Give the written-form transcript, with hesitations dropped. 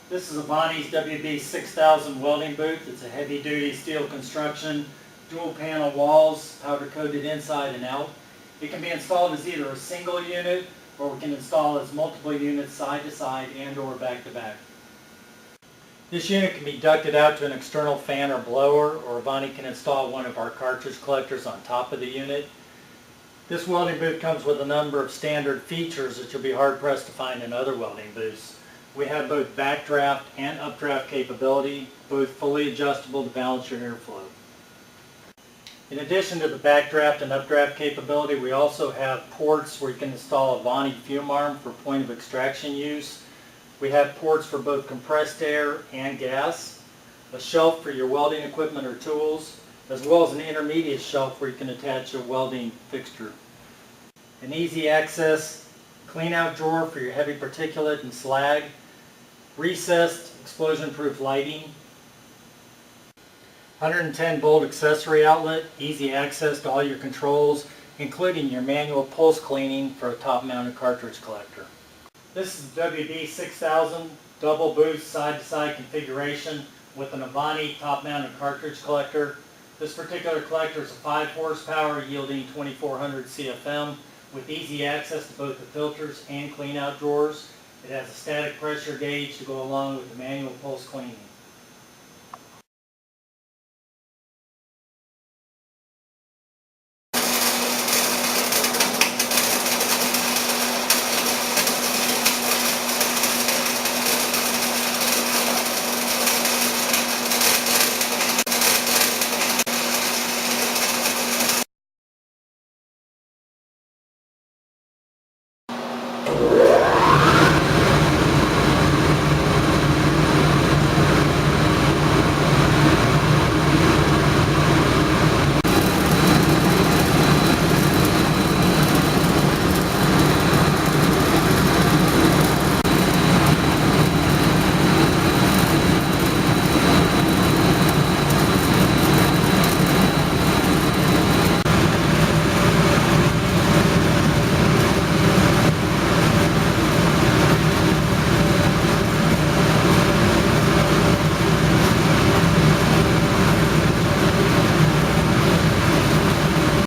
This is Avani's WB-6000 welding booth. It's a heavy-duty steel construction, dual panel walls, powder coated inside and out. It can be installed as either a single unit or we can install as multiple units side to side and or back to back. This unit can be ducted out to an external fan or blower, or Avani can install one of our cartridge collectors on top of the unit. This welding booth comes with a number of standard features that you'll be hard pressed to find in other welding booths. We have both backdraft and updraft capability, both fully adjustable to balance your airflow. In addition to the backdraft and updraft capability, we also have ports where you can install a Avani fume arm for point of extraction use. We have ports for both compressed air and gas, a shelf for your welding equipment or tools, as well as an intermediate shelf where you can attach a welding fixture. An easy access clean out drawer for your heavy particulate and slag, recessed explosion-proof lighting, 110 volt accessory outlet, easy access to all your controls, including your manual pulse cleaning for a top-mounted cartridge collector. This is the WB-6000 double boost side-to-side configuration with an Avani top-mounted cartridge collector. This particular collector is a 5 horsepower yielding 2400 CFM with easy access to both the filters and clean-out drawers. It has a static pressure gauge to go along with the manual pulse cleaning.